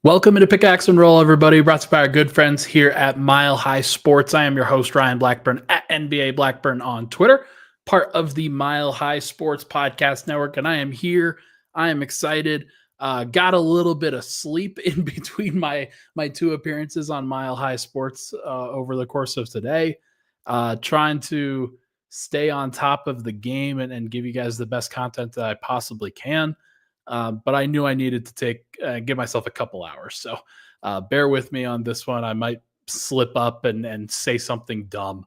Welcome to Pickaxe and Roll, everybody. Brought to you by our good friends here at Mile High Sports. I am your host, Ryan Blackburn, at NBA Blackburn on Twitter, part of the Mile High Sports Podcast Network, and I am here. I am excited. Got a little bit of sleep in between my two appearances on Mile High Sports over the course of today. Trying to stay on top of the game and give you guys the best content that I possibly can. But I knew I needed to give myself a couple hours. So bear with me on this one. I might slip up and say something dumb.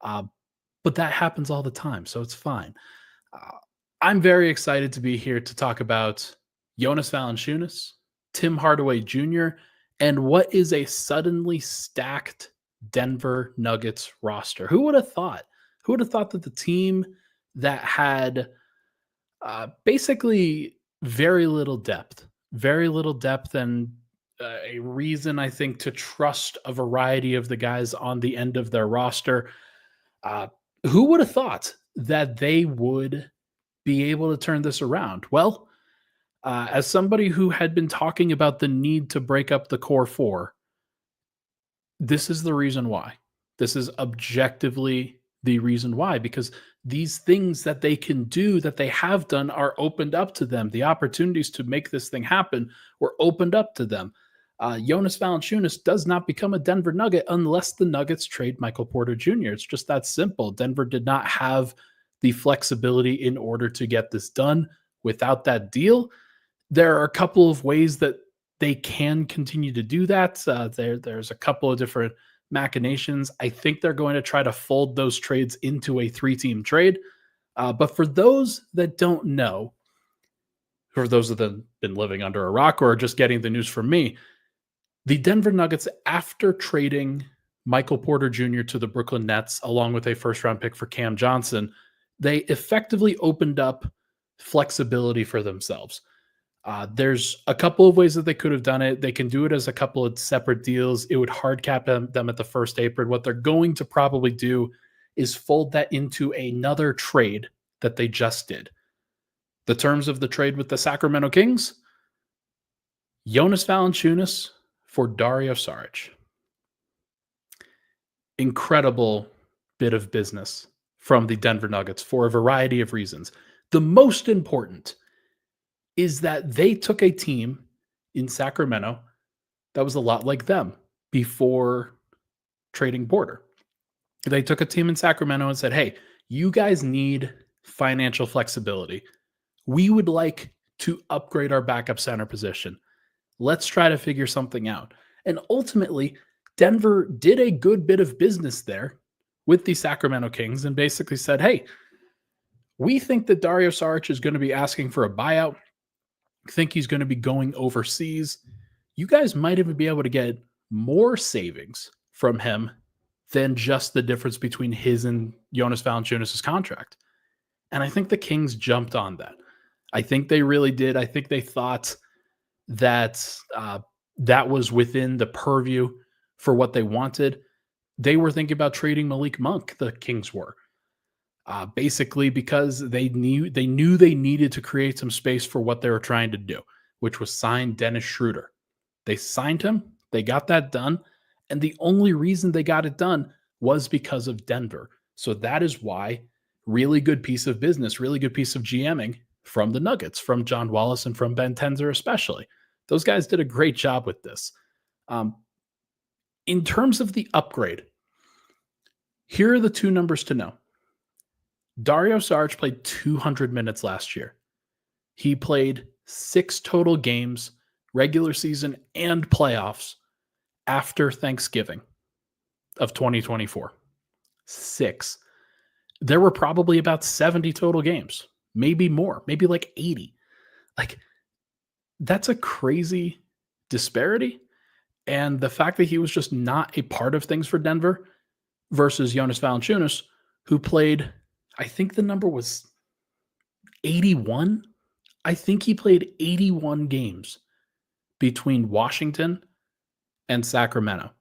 But that happens all the time, so it's fine. I'm very excited to be here to talk about Jonas Valanciunas, Tim Hardaway Jr., and what is a suddenly stacked Denver Nuggets roster. Who would have thought? Who would have thought that the team that had basically very little depth, and a reason, I think, to trust a variety of the guys on the end of their roster. Who would have thought that they would be able to turn this around? Well, as somebody who had been talking about the need to break up the core four, this is the reason why. This is objectively the reason why, because these things that they can do, that they have done, are opened up to them. The opportunities to make this thing happen were opened up to them. Jonas Valanciunas does not become a Denver Nugget unless the Nuggets trade Michael Porter Jr. It's just that simple. Denver did not have the flexibility in order to get this done. Without that deal, there are a couple of ways that they can continue to do that. There's a couple of different machinations. I think they're going to try to fold those trades into a 3-team trade. But for those that don't know, for those that have been living under a rock or just getting the news from me, the Denver Nuggets, after trading Michael Porter Jr. to the Brooklyn Nets, along with a first-round pick for Cam Johnson, they effectively opened up flexibility for themselves. There's a couple of ways that they could have done it. They can do it as a couple of separate deals. It would hard cap them at the first apron. What they're going to probably do is fold that into another trade that they just did. The terms of the trade with the Sacramento Kings: Jonas Valanciunas for Dario Saric. Incredible bit of business from the Denver Nuggets for a variety of reasons. The most important is that they took a team in Sacramento that was a lot like them before trading Porter. They took a team in Sacramento and said, hey, you guys need financial flexibility. We would like to upgrade our backup center position. Let's try to figure something out. And ultimately, Denver did a good bit of business there with the Sacramento Kings and basically said, hey, we think that Dario Saric is going to be asking for a buyout. Think he's going to be going overseas. You guys might even be able to get more savings from him than just the difference between his and Jonas Valanciunas' contract. And I think the Kings jumped on that. I think they really did. I think they thought that that was within the purview for what they wanted. They were thinking about trading Malik Monk, the Kings were. Basically because they knew they needed to create some space for what they were trying to do, which was sign Dennis Schroeder. They signed him. They got that done. And the only reason they got it done was because of Denver. So that is why really good piece of business, really good piece of GMing from the Nuggets, from John Wallace and from Ben Tenzer especially. Those guys did a great job with this. In terms of the upgrade, here are the two numbers to know. Dario Saric played 200 minutes last year. He played 6 total games, regular season and playoffs, after Thanksgiving of 2024. 6. There were probably about 70 total games, maybe more, maybe like 80. Like, that's a crazy disparity. And the fact that he was just not a part of things for Denver versus Jonas Valanciunas, who played, I think the number was 81. I think he played 81 games between Washington and Sacramento.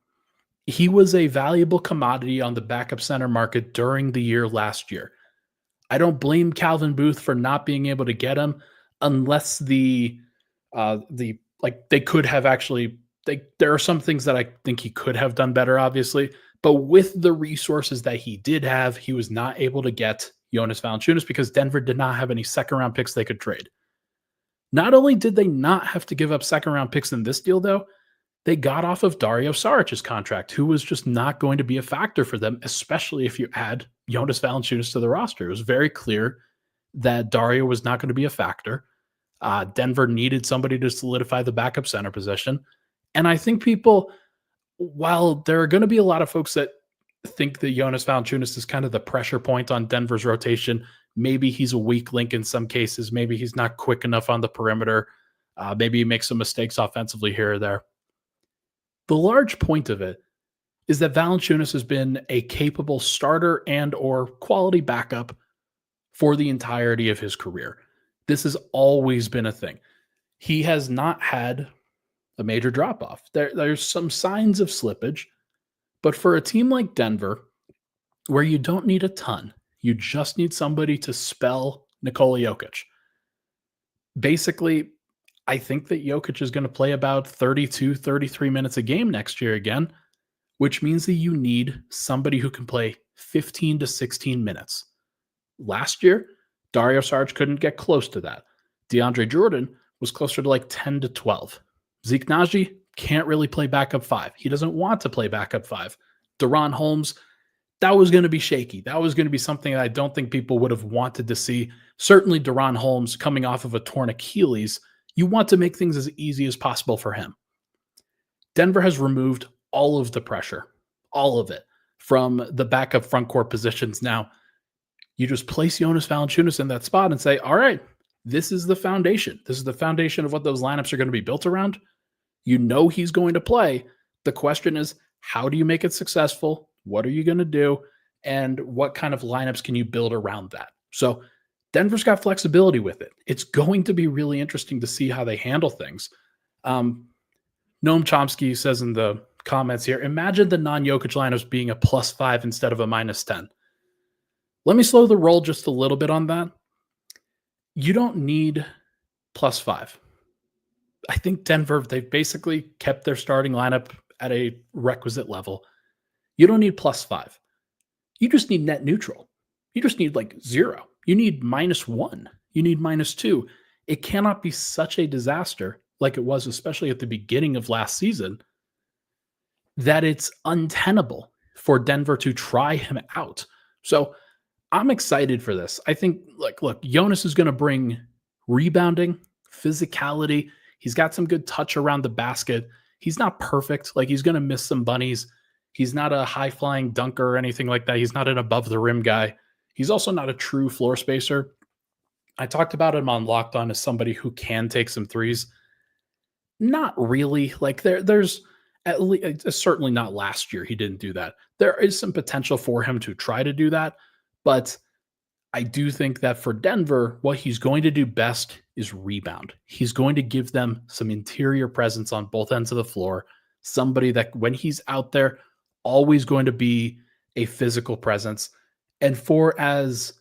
He was a valuable commodity on the backup center market during the year last year. I don't blame Calvin Booth for not being able to get him unless the like they could have actually there are some things that I think he could have done better, obviously, but with the resources that he did have, he was not able to get Jonas Valanciunas because Denver did not have any second round picks they could trade. Not only did they not have to give up second round picks in this deal, though, they got off of Dario Saric's contract, who was just not going to be a factor for them, especially if you add Jonas Valanciunas to the roster. It was very clear that Dario was not going to be a factor. Denver needed somebody to solidify the backup center position. And I think people, while there are going to be a lot of folks that think that Jonas Valanciunas is kind of the pressure point on Denver's rotation, maybe he's a weak link in some cases. Maybe he's not quick enough on the perimeter. Maybe he makes some mistakes offensively here or there. The large point of it is that Valanciunas has been a capable starter and or quality backup for the entirety of his career. This has always been a thing. He has not had a major drop-off. There's some signs of slippage, but for a team like Denver, where you don't need a ton, you just need somebody to spell Nikola Jokic. Basically, I think that Jokic is going to play about 32, 33 minutes a game next year again, which means that you need somebody who can play 15 to 16 minutes. Last year, Dario Saric couldn't get close to that. DeAndre Jordan was closer to like 10 to 12. Zeke Naji can't really play backup 5. He doesn't want to play backup 5. Deron Holmes, that was going to be shaky. That was going to be something that I don't think people would have wanted to see. Certainly Deron Holmes coming off of a torn Achilles, you want to make things as easy as possible for him. Denver has removed all of the pressure, all of it, from the backup front court positions. Now, you just place Jonas Valanciunas in that spot and say, all right, this is the foundation. This is the foundation of what those lineups are going to be built around. You know he's going to play. The question is, how do you make it successful? What are you going to do? And what kind of lineups can you build around that? So Denver's got flexibility with it. It's going to be really interesting to see how they handle things. Noam Chomsky says in the comments here, imagine the non-Jokic lineups being a +5 instead of a -10. Let me slow the roll just a little bit on that. You don't need +5. I think Denver, they've basically kept their starting lineup at a requisite level. You don't need +5. You just need net neutral. You just need like 0. You need -1. You need -2. It cannot be such a disaster like it was, especially at the beginning of last season, that it's untenable for Denver to try him out. So I'm excited for this. I think, like, look, Jonas is going to bring rebounding, physicality. He's got some good touch around the basket. He's not perfect. Like, he's going to miss some bunnies. He's not a high-flying dunker or anything like that. He's not an above-the-rim guy. He's also not a true floor spacer. I talked about him on Locked On as somebody who can take some threes. Not really. Like, there's at least, certainly not last year. He didn't do that. There is some potential for him to try to do that. But I do think that for Denver, what he's going to do best is rebound. He's going to give them some interior presence on both ends of the floor. Somebody that when he's out there, always going to be a physical presence. And for as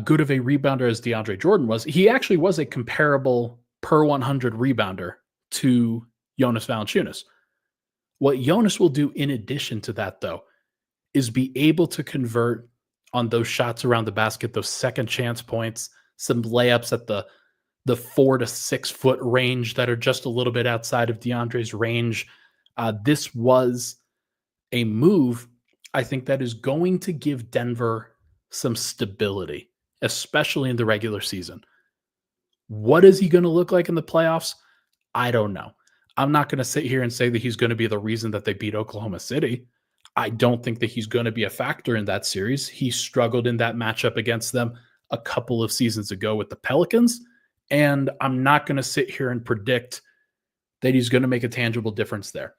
good of a rebounder as DeAndre Jordan was, he actually was a comparable per 100 rebounder to Jonas Valanciunas. What Jonas will do in addition to that, though, is be able to convert on those shots around the basket, those second chance points, some layups at the 4 to 6 foot range that are just a little bit outside of DeAndre's range. This was a move, I think, that is going to give Denver some stability, especially in the regular season. What is he going to look like in the playoffs? I don't know. I'm not going to sit here and say that he's going to be the reason that they beat Oklahoma City. I don't think that he's going to be a factor in that series. He struggled in that matchup against them a couple of seasons ago with the Pelicans, and I'm not going to sit here and predict that he's going to make a tangible difference there.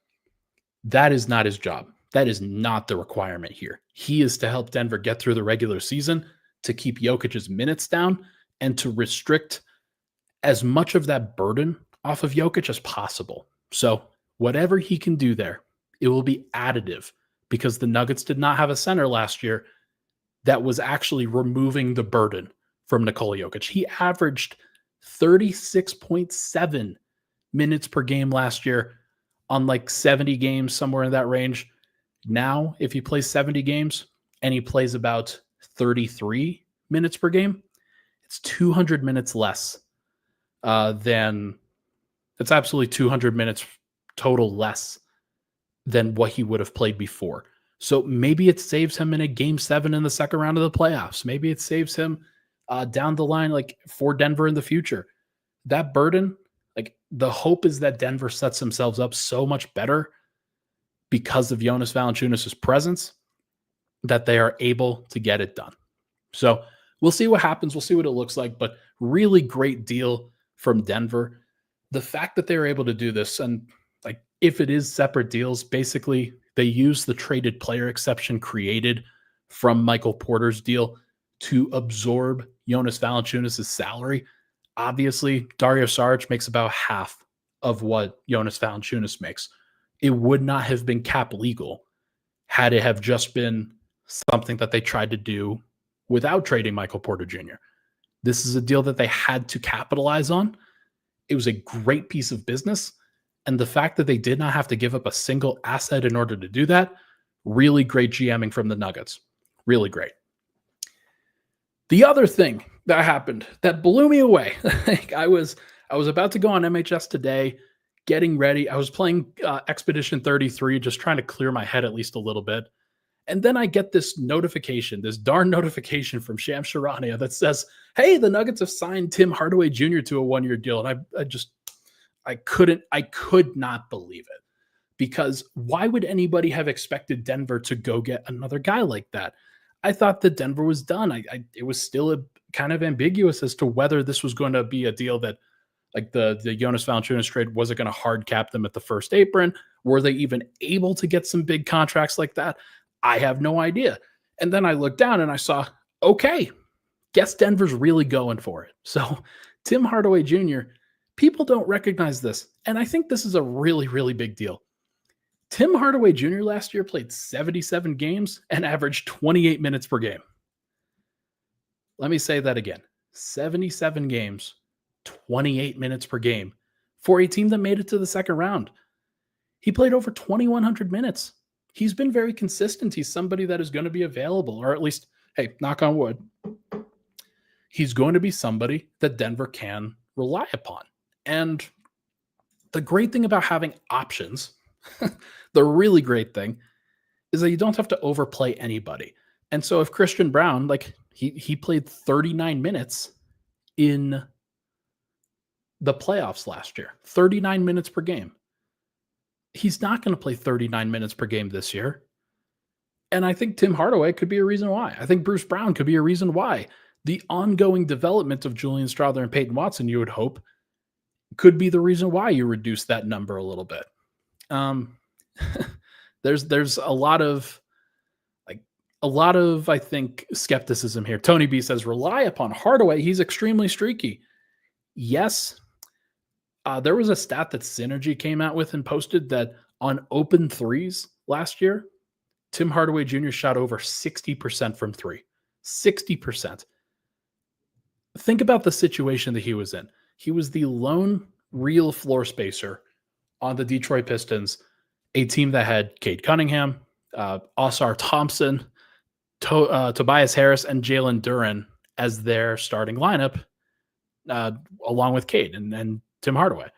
That is not his job. That is not the requirement here. He is to help Denver get through the regular season, to keep Jokic's minutes down, and to restrict as much of that burden off of Jokic as possible. So whatever he can do there, it will be additive, because the Nuggets did not have a center last year that was actually removing the burden from Nikola Jokic. He averaged 36.7 minutes per game last year on like 70 games, somewhere in that range. Now, if he plays 70 games and he plays about 33 minutes per game, it's 200 minutes less than it's absolutely 200 minutes total less than what he would have played before. So maybe it saves him in a game 7 in the second round of the playoffs. Maybe it saves him down the line, like for Denver in the future. That burden, like the hope is that Denver sets themselves up so much better because of Jonas Valanciunas' presence that they are able to get it done. So we'll see what happens. We'll see what it looks like, but really great deal from Denver. The fact that they're able to do this, and like if it is separate deals, basically they use the traded player exception created from Michael Porter's deal to absorb Jonas Valanciunas' salary. Obviously, Dario Saric makes about half of what Jonas Valanciunas makes. It would not have been cap legal had it have just been something that they tried to do without trading Michael Porter Jr. This is a deal that they had to capitalize on. It was a great piece of business. And the fact that they did not have to give up a single asset in order to do that, really great GMing from the Nuggets. Really great. The other thing that happened that blew me away, I was about to go on MHS today, getting ready. I was playing Expedition 33, just trying to clear my head at least a little bit. And then I get this notification, this darn notification from Shams Charania that says, hey, the Nuggets have signed Tim Hardaway Jr. to a 1-year deal. And I could not believe it, because why would anybody have expected Denver to go get another guy like that? I thought that Denver was done. It was still kind of ambiguous as to whether this was going to be a deal that, like the Jonas Valanciunas trade, was it going to hard cap them at the first apron? Were they even able to get some big contracts like that? I have no idea. And then I looked down and I saw, okay, guess Denver's really going for it. So Tim Hardaway Jr., people don't recognize this. And I think this is a really, really big deal. Tim Hardaway Jr. last year played 77 games and averaged 28 minutes per game. Let me say that again. 77 games, 28 minutes per game for a team that made it to the second round. He played over 2,100 minutes. He's been very consistent. He's somebody that is going to be available, or at least, hey, knock on wood, he's going to be somebody that Denver can rely upon. And the great thing about having options, the really great thing, is that you don't have to overplay anybody. And so if Christian Braun, like he played 39 minutes in the playoffs last year, 39 minutes per game. He's not going to play 39 minutes per game this year. And I think Tim Hardaway could be a reason why. I think Bruce Brown could be a reason why. The ongoing development of Julian Strawther and Peyton Watson, you would hope, could be the reason why you reduce that number a little bit. There's a lot of I think skepticism here. Tony B says, rely upon Hardaway. He's extremely streaky. Yes. There was a stat that Synergy came out with and posted that on open threes last year, Tim Hardaway Jr. shot over 60% from three. 60%. Think about the situation that he was in. He was the lone real floor spacer on the Detroit Pistons, a team that had Cade Cunningham, Osar Thompson, Tobias Harris, and Jalen Duren as their starting lineup, along with Cade and Tim Hardaway.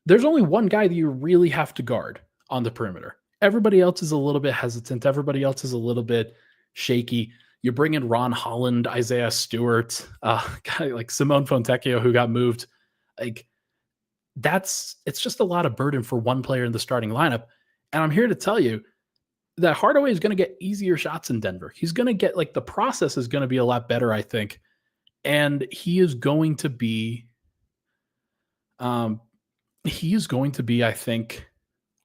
There's only one guy that you really have to guard on the perimeter. Everybody else is a little bit hesitant. Everybody else is a little bit shaky. You bring in Ron Holland, Isaiah Stewart, guy like Simone Fontecchio, who got moved. Like it's just a lot of burden for one player in the starting lineup. And I'm here to tell you that Hardaway is going to get easier shots in Denver. He's going to get, like, the process is going to be a lot better, I think. And he is going to be, I think,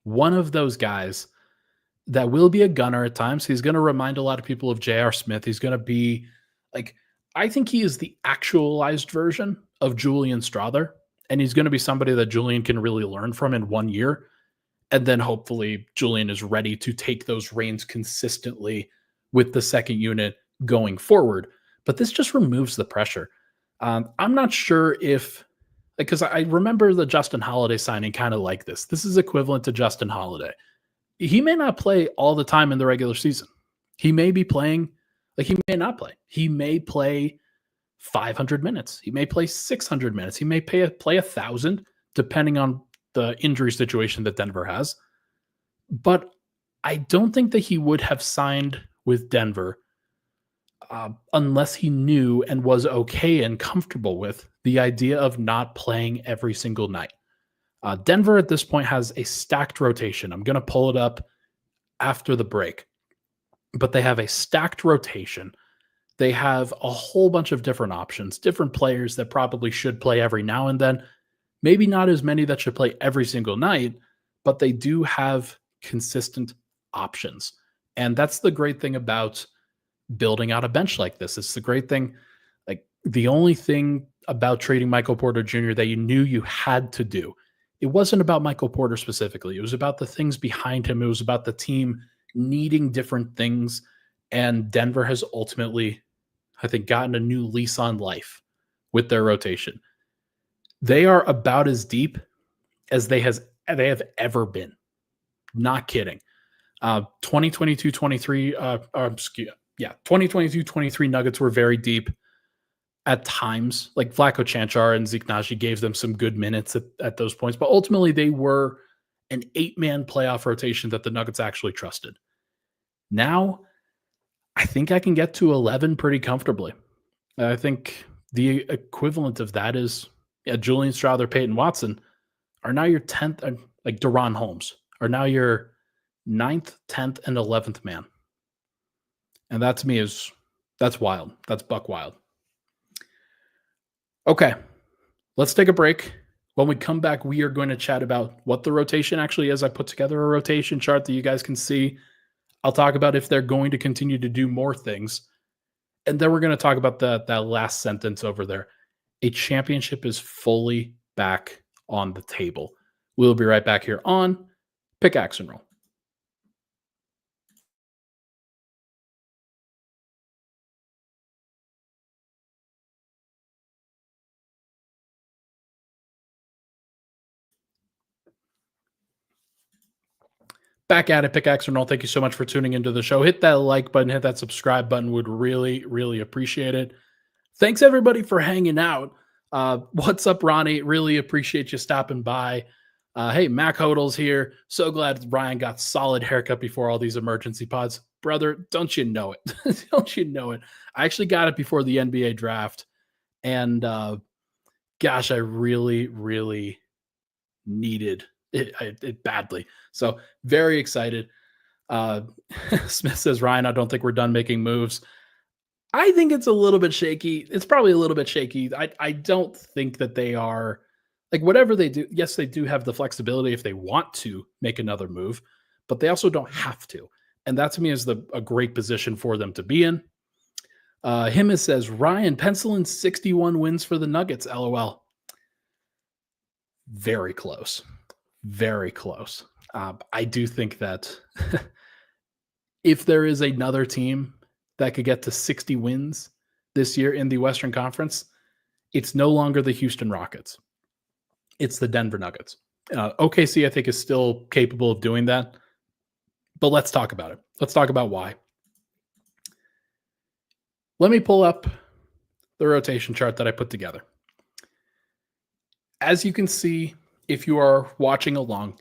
one of those guys that will be a gunner at times. He's going to remind a lot of people of J.R. Smith. He's going to be like, I think he is the actualized version of Julian Strawther. And he's going to be somebody that Julian can really learn from in 1 year. And then hopefully Julian is ready to take those reins consistently with the second unit going forward. But this just removes the pressure. I'm not sure if Because I remember the Justin Holiday signing kind of like this. This is equivalent to Justin Holiday. He may not play all the time in the regular season. He may be playing, like he may not play. He may play 500 minutes. He may play 600 minutes. He may play 1,000, depending on the injury situation that Denver has. But I don't think that he would have signed with Denver unless he knew and was okay and comfortable with the idea of not playing every single night. Denver at this point has a stacked rotation. I'm going to pull it up after the break, but they have a stacked rotation. They have a whole bunch of different options, different players that probably should play every now and then. Maybe not as many that should play every single night, but they do have consistent options. And that's the great thing about building out a bench like this. It's the great thing. Like the only thing about trading Michael Porter Jr. that you knew you had to do, it wasn't about Michael Porter specifically. It was about the things behind him. It was about the team needing different things. And Denver has ultimately, I think, gotten a new lease on life with their rotation. They are about as deep as they have ever been. Not kidding. 2022-23, 2022-23 Nuggets were very deep at times. Like Vlatko Cancar and Zeke Naji gave them some good minutes at those points, but ultimately they were an 8-man playoff rotation that the Nuggets actually trusted. Now, I think I can get to 11 pretty comfortably. I think the equivalent of that is Julian Strawther, Peyton Watson are now your 10th, like Deron Holmes, are now your 9th, 10th, and 11th man. And that to me that's wild. That's buck wild. Okay, let's take a break. When we come back, we are going to chat about what the rotation actually is. I put together a rotation chart that you guys can see. I'll talk about if they're going to continue to do more things. And then we're going to talk about that last sentence over there. A championship is fully back on the table. We'll be right back here on Pickaxe and Roll. Back at it, Pickaxe and Roll. Thank you so much for tuning into the show. Hit that like button, hit that subscribe button. Would really, really appreciate it. Thanks, everybody, for hanging out. What's up, Ronnie? Really appreciate you stopping by. Hey, Mac Hodl's here. So glad Ryan got solid haircut before all these emergency pods. Brother, don't you know it? Don't you know it? I actually got it before the NBA draft. And gosh, I really, really needed it badly. So very excited. Smith says, Ryan, I don't think we're done making moves. I think it's a little bit shaky. It's probably a little bit shaky. I don't think that they are like whatever they do. Yes, they do have the flexibility if they want to make another move, but they also don't have to. And that to me is a great position for them to be in. Him says, Ryan, pencil in 61 wins for the Nuggets. LOL. Very close. Very close. I do think that if there is another team that could get to 60 wins this year in the Western Conference, it's no longer the Houston Rockets. It's the Denver Nuggets. OKC, I think, is still capable of doing that. But let's talk about it. Let's talk about why. Let me pull up the rotation chart that I put together. As you can see, if you are watching along,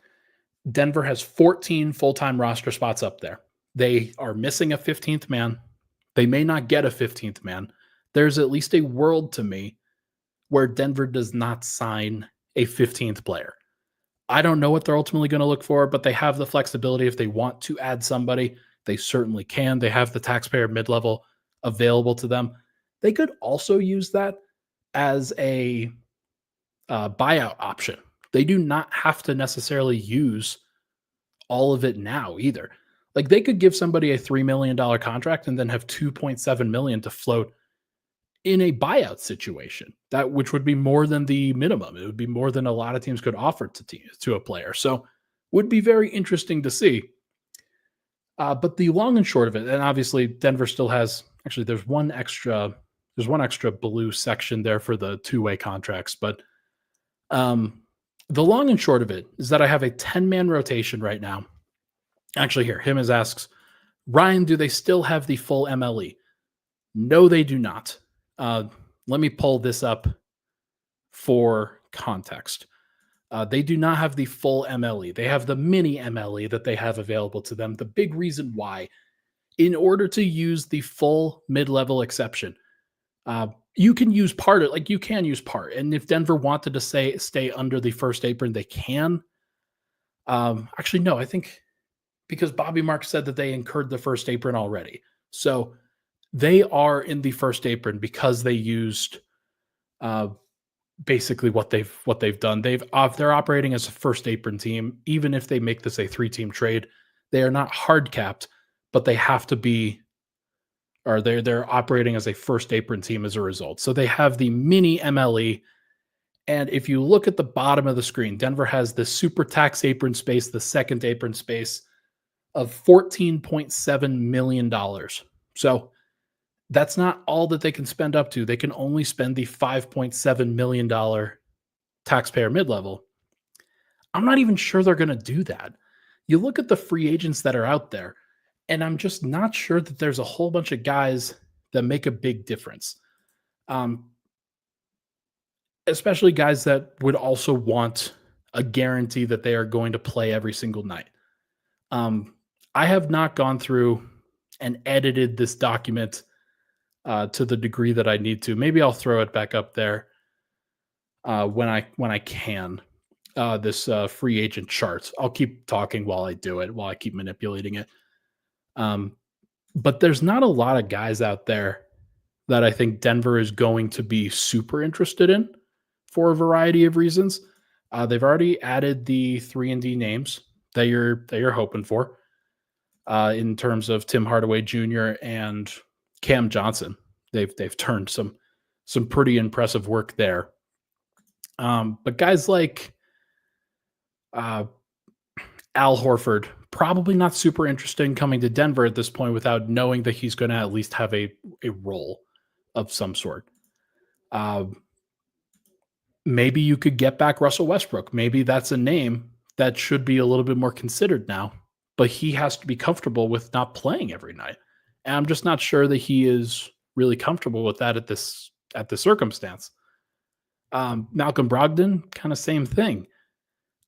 Denver has 14 full-time roster spots up there. They are missing a 15th man. They may not get a 15th man. There's at least a world to me where Denver does not sign a 15th player. I don't know what they're ultimately going to look for, but they have the flexibility. If they want to add somebody, they certainly can. They have the taxpayer mid-level available to them. They could also use that as a buyout option. They do not have to necessarily use all of it now either. Like they could give somebody a $3 million contract and then have $2.7 million to float in a buyout situation, that which would be more than the minimum. It would be more than a lot of teams could offer to a player. So would be very interesting to see. But the long and short of it, and obviously Denver still has, actually there's one extra blue section there for the two-way contracts, but Um, the long and short of it is that I have a 10-man rotation right now. Actually, here, him is asks, Ryan, do they still have the full MLE? No, they do not. Uh, let me pull this up for context. They do not have the full MLE. They have the mini MLE that they have available to them. The big reason why, in order to use the full mid-level exception, you can use part of like you can use part. And if Denver wanted to stay under the first apron, they can. Actually, no, I think because Bobby Marks said that they incurred the first apron already. So they are in the first apron because they used uh, basically what they've done. They're operating as a first apron team. Even if they make this a 3-team trade, they are not hard capped, but they have to be, or they're operating as a first apron team as a result. So they have the mini MLE. And if you look at the bottom of the screen, Denver has the super tax apron space, the second apron space of $14.7 million. So that's not all that they can spend up to. They can only spend the $5.7 million taxpayer mid-level. I'm not even sure they're going to do that. You look at the free agents that are out there, and I'm just not sure that there's a whole bunch of guys that make a big difference. Especially guys that would also want a guarantee that they are going to play every single night. I have not gone through and edited this document to the degree that I need to. Maybe I'll throw it back up there when I can. This free agent chart. I'll keep talking while I do it, while I keep manipulating it. But there's not a lot of guys out there that I think Denver is going to be super interested in for a variety of reasons. They've already added the 3-and-D names that you're hoping for in terms of Tim Hardaway Jr. and Cam Johnson. They've turned some pretty impressive work there. But guys like Al Horford, probably not super interested in coming to Denver at this point without knowing that he's going to at least have a role of some sort. Maybe you could get back Russell Westbrook. Maybe that's a name that should be a little bit more considered now, but he has to be comfortable with not playing every night. And I'm just not sure that he is really comfortable with that at the circumstance. Malcolm Brogdon, kind of same thing.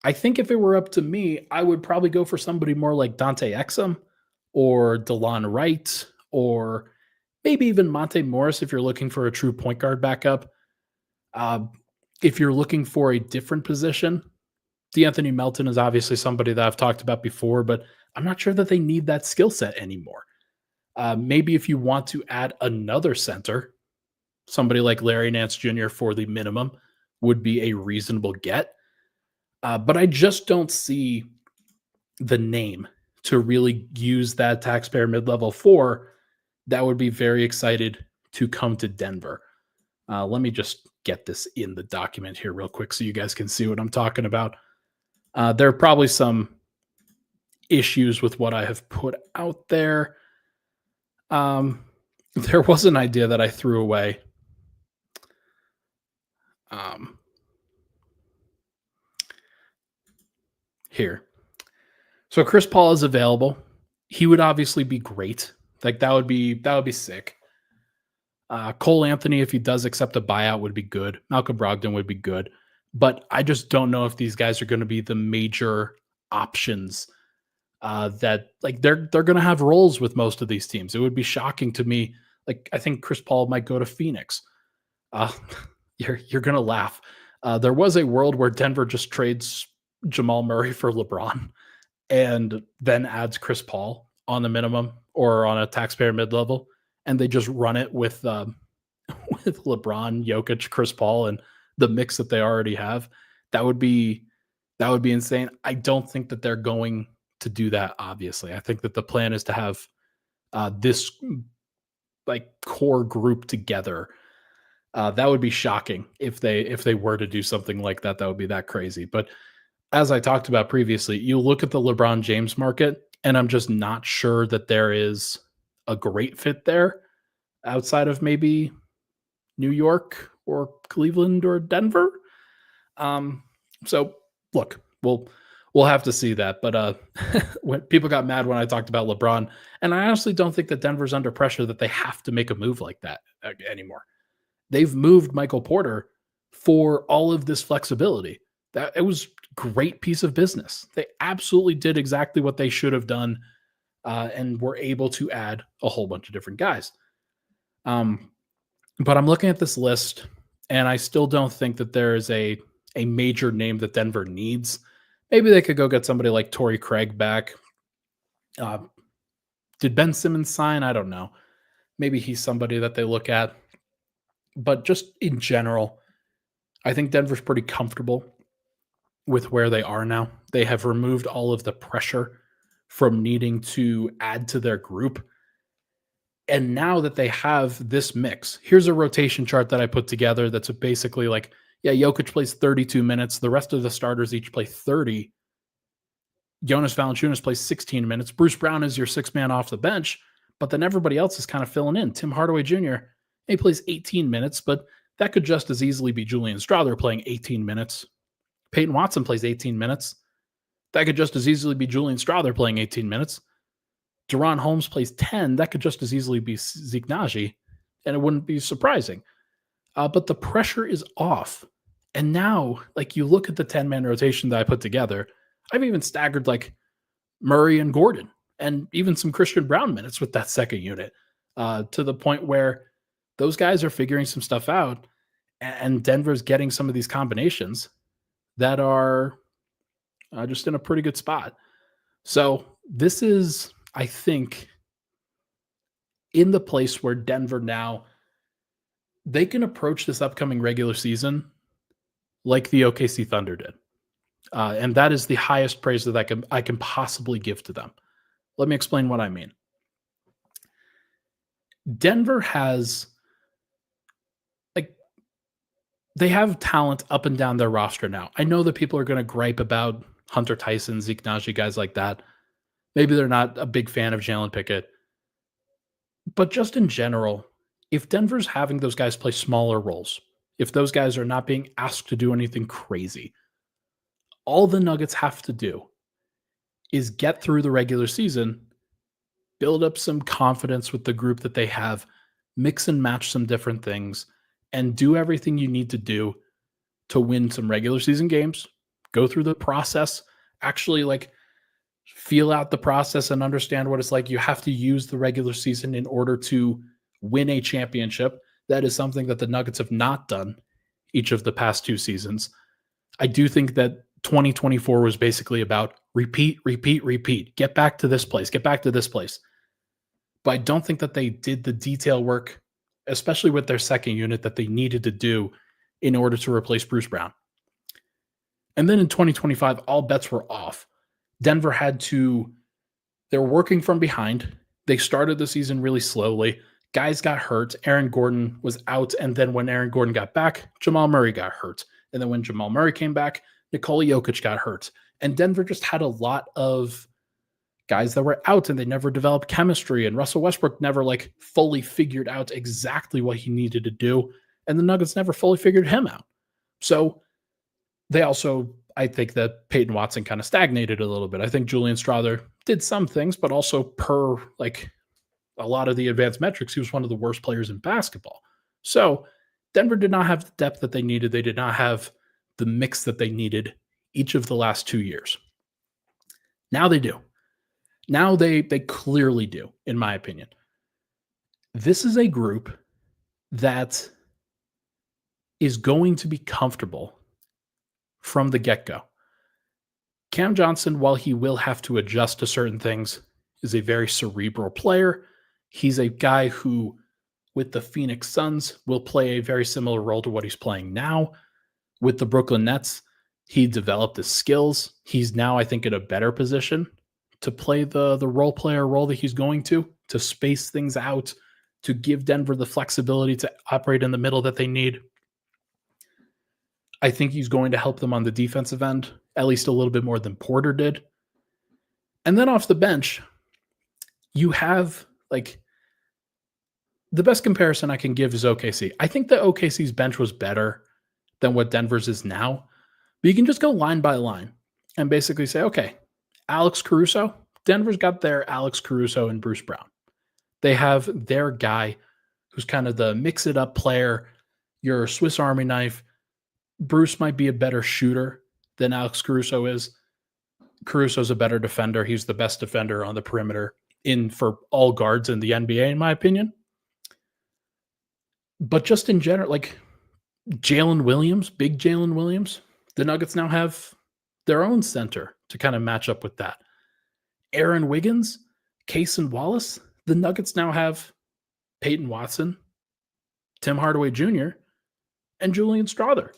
I think if it were up to me, I would probably go for somebody more like Dante Exum or DeLon Wright or maybe even Monte Morris if you're looking for a true point guard backup. If you're looking for a different position, DeAnthony Melton is obviously somebody that I've talked about before, but I'm not sure that they need that skill set anymore. Maybe if you want to add another center, somebody like Larry Nance Jr. for the minimum would be a reasonable get. But I just don't see the name to really use that taxpayer mid-level for that would be very excited to come to Denver. Let me just get this in the document here real quick so you guys can see what I'm talking about. There are probably some issues with what I have put out there. There was an idea that I threw away. Here. So Chris Paul is available. He would obviously be great. Like that would be sick. Cole Anthony, if he does accept a buyout, would be good. Malcolm Brogdon would be good. But I just don't know if these guys are going to be the major options that like they're going to have roles with most of these teams. It would be shocking to me. Like I think Chris Paul might go to Phoenix. You're going to laugh. There was a world where Denver just trades Jamal Murray for LeBron and then adds Chris Paul on the minimum or on a taxpayer mid-level, and they just run it with with LeBron, Jokic, Chris Paul, and the mix that they already have. That would be insane. I don't think that they're going to do that, obviously. I think that the plan is to have this like core group together. That would be shocking if they were to do something like that. That would be that crazy. But as I talked about previously, you look at the LeBron James market, and I'm just not sure that there is a great fit there outside of maybe New York or Cleveland or Denver. So look, we'll have to see that. But when people got mad when I talked about LeBron, and I honestly don't think that Denver's under pressure that they have to make a move like that anymore. They've moved Michael Porter for all of this flexibility. That it was great piece of business. They absolutely did exactly what they should have done, and were able to add a whole bunch of different guys. But I'm looking at this list, and I still don't think that there is a major name that Denver needs. Maybe they could go get somebody like Torrey Craig back. Did Ben Simmons sign? I don't know. Maybe he's somebody that they look at. But just in general, I think Denver's pretty comfortable with where they are now. They have removed all of the pressure from needing to add to their group. And now that they have this mix, here's a rotation chart that I put together that's basically like, yeah, Jokic plays 32 minutes. The rest of the starters each play 30. Jonas Valanciunas plays 16 minutes. Bruce Brown is your sixth man off the bench, but then everybody else is kind of filling in. Tim Hardaway Jr., he plays 18 minutes, but that could just as easily be Julian Strawther playing 18 minutes. Peyton Watson plays 18 minutes. That could just as easily be Julian Strawther playing 18 minutes. Deron Holmes plays 10. That could just as easily be Zeke Naji, and it wouldn't be surprising. But the pressure is off. And now, like, you look at the 10-man rotation that I put together, I've even staggered like Murray and Gordon and even some Christian Brown minutes with that second unit, to the point where those guys are figuring some stuff out, and Denver's getting some of these combinations that are just in a pretty good spot. So this is, I think, in the place where Denver now, they can approach this upcoming regular season like the OKC Thunder did. And that is the highest praise that I can possibly give to them. Let me explain what I mean. Denver has, like, they have talent up and down their roster now. I know that people are going to gripe about Hunter Tyson, Zeke Naji, guys like that. Maybe they're not a big fan of Jalen Pickett. But just in general, if Denver's having those guys play smaller roles, if those guys are not being asked to do anything crazy, all the Nuggets have to do is get through the regular season, build up some confidence with the group that they have, mix and match some different things, and do everything you need to do to win some regular season games, go through the process, actually like feel out the process and understand what it's like. You have to use the regular season in order to win a championship. That is something that the Nuggets have not done each of the past two seasons. I do think that 2024 was basically about repeat, repeat, repeat. Get back to this place, get back to this place. But I don't think that they did the detail work, especially with their second unit, that they needed to do in order to replace Bruce Brown. And then in 2025, all bets were off. Denver they were working from behind. They started the season really slowly. Guys got hurt. Aaron Gordon was out. And then when Aaron Gordon got back, Jamal Murray got hurt. And then when Jamal Murray came back, Nikola Jokic got hurt. And Denver just had a lot of guys that were out and they never developed chemistry. And Russell Westbrook never like fully figured out exactly what he needed to do. And the Nuggets never fully figured him out. So they also, I think that Peyton Watson kind of stagnated a little bit. I think Julian Strawther did some things, but also per like a lot of the advanced metrics, he was one of the worst players in basketball. So Denver did not have the depth that they needed. They did not have the mix that they needed each of the last 2 years. Now they do. Now they clearly do, in my opinion. This is a group that is going to be comfortable from the get-go. Cam Johnson, while he will have to adjust to certain things, is a very cerebral player. He's a guy who, with the Phoenix Suns, will play a very similar role to what he's playing now. With the Brooklyn Nets, he developed his skills. He's now, I think, in a better position to play the role player role that he's going to space things out, to give Denver the flexibility to operate in the middle that they need. I think he's going to help them on the defensive end, at least a little bit more than Porter did. And then off the bench, you have like the best comparison I can give is OKC. I think that OKC's bench was better than what Denver's is now, But you can just go line by line and basically say, okay, Alex Caruso, Denver's got their Alex Caruso and Bruce Brown. They have their guy who's kind of the mix it up player, your Swiss Army knife. Bruce might be a better shooter than Alex Caruso is. Caruso's a better defender. He's the best defender on the perimeter for all guards in the NBA, in my opinion. But just in general, like Jalen Williams, big Jalen Williams, the Nuggets now have their own center to kind of match up with that. Aaron Wiggins, Cason Wallace, the Nuggets now have Peyton Watson, Tim Hardaway Jr., and Julian Strawther.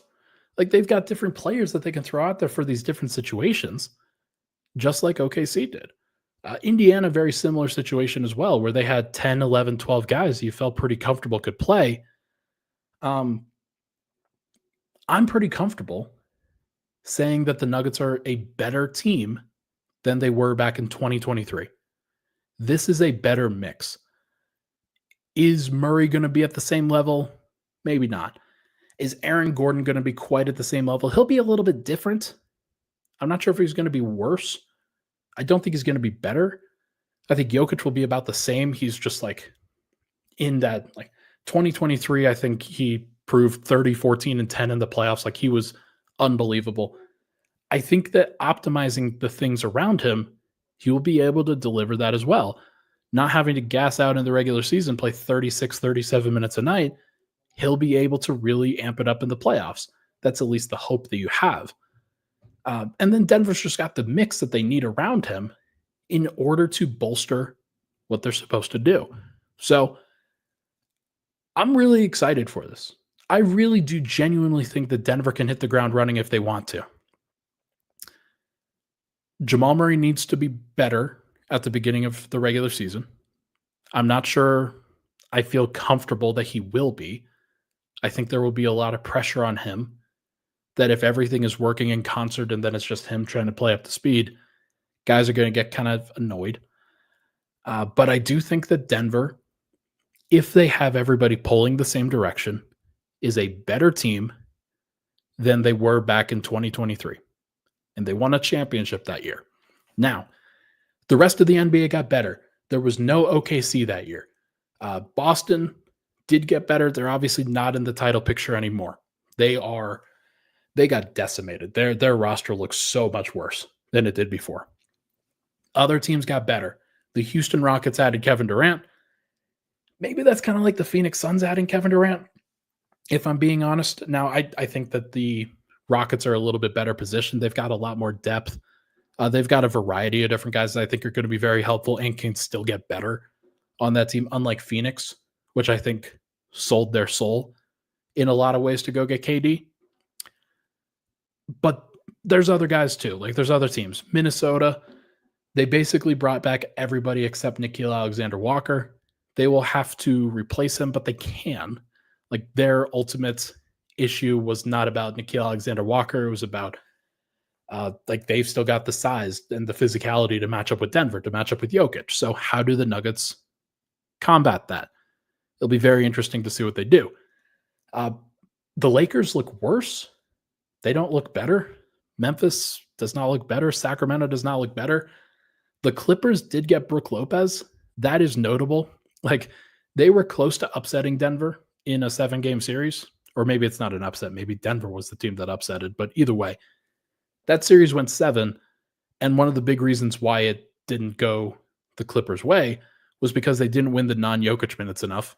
Like they've got different players that they can throw out there for these different situations, just like OKC did. Indiana, very similar situation as well, where they had 10, 11, 12 guys you felt pretty comfortable could play. I'm pretty comfortable saying that the Nuggets are a better team than they were back in 2023. This is a better mix. Is Murray going to be at the same level? Maybe not. Is Aaron Gordon going to be quite at the same level? He'll be a little bit different. I'm not sure if he's going to be worse. I don't think he's going to be better. I think Jokic will be about the same. He's just like in that, like 2023, I think he proved 30, 14, and 10 in the playoffs. Like he was unbelievable. I think that optimizing the things around him, he will be able to deliver that as well. Not having to gas out in the regular season, play 36, 37 minutes a night, he'll be able to really amp it up in the playoffs. That's at least the hope that you have. And then Denver's just got the mix that they need around him in order to bolster what they're supposed to do. So I'm really excited for this. I really do genuinely think that Denver can hit the ground running if they want to. Jamal Murray needs to be better at the beginning of the regular season. I'm not sure I feel comfortable that he will be. I think there will be a lot of pressure on him that if everything is working in concert and then it's just him trying to play up to speed, guys are going to get kind of annoyed. But I do think that Denver, if they have everybody pulling the same direction, is a better team than they were back in 2023. And they won a championship that year. Now, the rest of the NBA got better. There was no OKC that year. Boston did get better. They're obviously not in the title picture anymore. They got decimated. Their roster looks so much worse than it did before. Other teams got better. The Houston Rockets added Kevin Durant. Maybe that's kind of like the Phoenix Suns adding Kevin Durant, if I'm being honest. Now, I think that the Rockets are a little bit better positioned. They've got a lot more depth. They've got a variety of different guys that I think are going to be very helpful and can still get better on that team, unlike Phoenix, which I think sold their soul in a lot of ways to go get KD. But there's other guys too. Like there's other teams. Minnesota, they basically brought back everybody except Nickeil Alexander-Walker. They will have to replace him, but they can. Like their ultimate issue was not about Nickeil Alexander-Walker. It was about like they've still got the size and the physicality to match up with Denver, to match up with Jokic. So how do the Nuggets combat that? It'll be very interesting to see what they do. The Lakers look worse. They don't look better. Memphis does not look better. Sacramento does not look better. The Clippers did get Brook Lopez. That is notable. Like they were close to upsetting Denver in a 7-game series, or maybe it's not an upset. Maybe Denver was the team that upsetted, but either way, that series went 7. And one of the big reasons why it didn't go the Clippers' way was because they didn't win the non-Jokic minutes enough.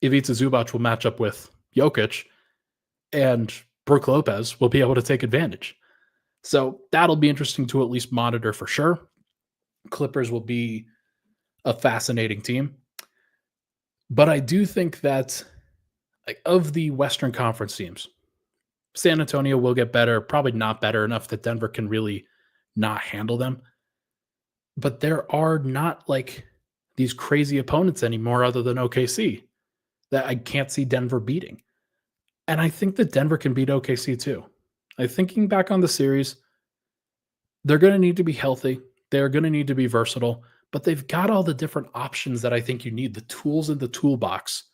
Ivica Zubac will match up with Jokic, and Brook Lopez will be able to take advantage. So that'll be interesting to at least monitor for sure. Clippers will be a fascinating team. But I do think that like of the Western Conference teams, San Antonio will get better, probably not better enough that Denver can really not handle them. But there are not like these crazy opponents anymore other than OKC that I can't see Denver beating. And I think that Denver can beat OKC too. Thinking back on the series, they're going to need to be healthy. They're going to need to be versatile, but they've got all the different options that I think you need, the tools in the toolbox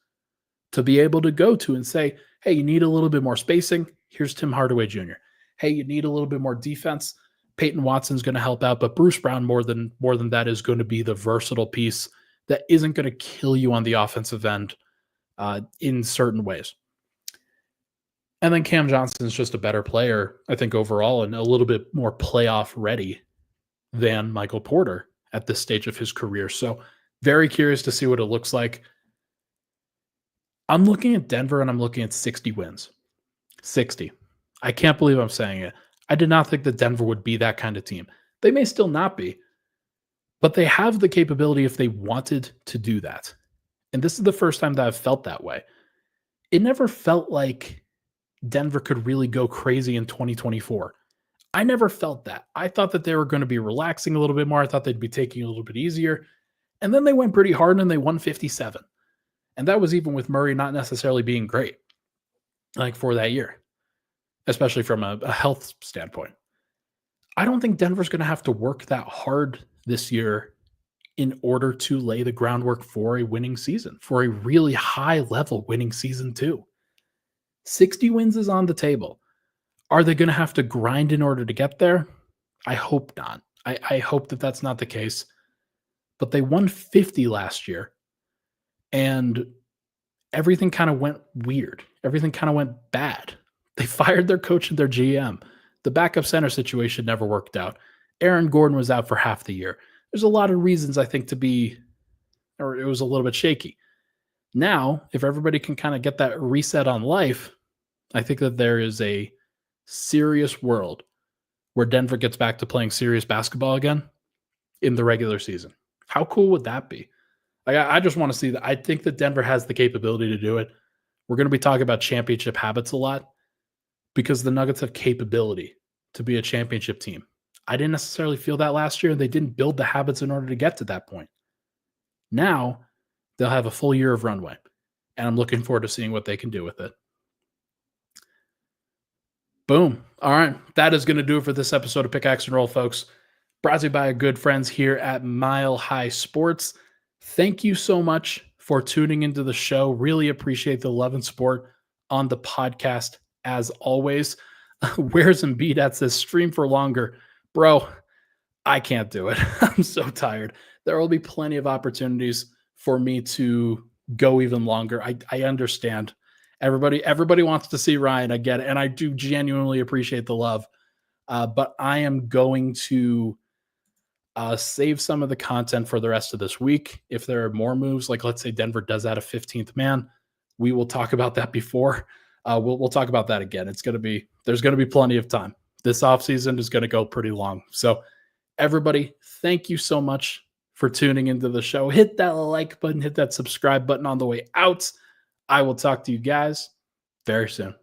to be able to go to and say, hey, you need a little bit more spacing. Here's Tim Hardaway Jr. hey, you need a little bit more defense. Peyton Watson's going to help out, but Bruce Brown more than that is going to be the versatile piece that isn't going to kill you on the offensive end in certain ways. And then Cam Johnson's just a better player, I think, overall, and a little bit more playoff ready than Michael Porter at this stage of his career. So very curious to see what it looks like. I'm looking at Denver and I'm looking at 60 wins. 60. I can't believe I'm saying it. I did not think that Denver would be that kind of team. They may still not be, but they have the capability if they wanted to do that. And this is the first time that I've felt that way. It never felt like Denver could really go crazy in 2024. I never felt that. I thought that they were going to be relaxing a little bit more. I thought they'd be taking it a little bit easier. And then they went pretty hard and they won 57. And that was even with Murray not necessarily being great, like for that year, especially from a health standpoint. I don't think Denver's going to have to work that hard this year in order to lay the groundwork for a winning season, for a really high level winning season too. 60 wins is on the table. Are they going to have to grind in order to get there? I hope not. I hope that that's not the case. But they won 50 last year, and everything kind of went weird. Everything kind of went bad. They fired their coach and their GM. The backup center situation never worked out. Aaron Gordon was out for half the year. There's a lot of reasons, I think, it was a little bit shaky. Now, if everybody can kind of get that reset on life, I think that there is a serious world where Denver gets back to playing serious basketball again in the regular season. How cool would that be? I just want to see that. I think that Denver has the capability to do it. We're going to be talking about championship habits a lot because the Nuggets have capability to be a championship team. I didn't necessarily feel that last year, and they didn't build the habits in order to get to that point. Now, they'll have a full year of runway, and I'm looking forward to seeing what they can do with it. Boom. All right. That is going to do it for this episode of Pickaxe and Roll, folks. Brought to you by our good friends here at Mile High Sports. Thank you so much for tuning into the show. Really appreciate the love and support on the podcast as always. Where's Embiid at this stream for longer? Bro, I can't do it. I'm so tired. There will be plenty of opportunities for me to go even longer. I understand. Everybody wants to see Ryan. I get it. And I do genuinely appreciate the love. But I am going to save some of the content for the rest of this week. If there are more moves, like let's say Denver does add a 15th man, we will talk about that before. We'll talk about that again. There's going to be plenty of time. This offseason is going to go pretty long. So everybody, thank you so much for tuning into the show. Hit that like button, hit that subscribe button on the way out. I will talk to you guys very soon.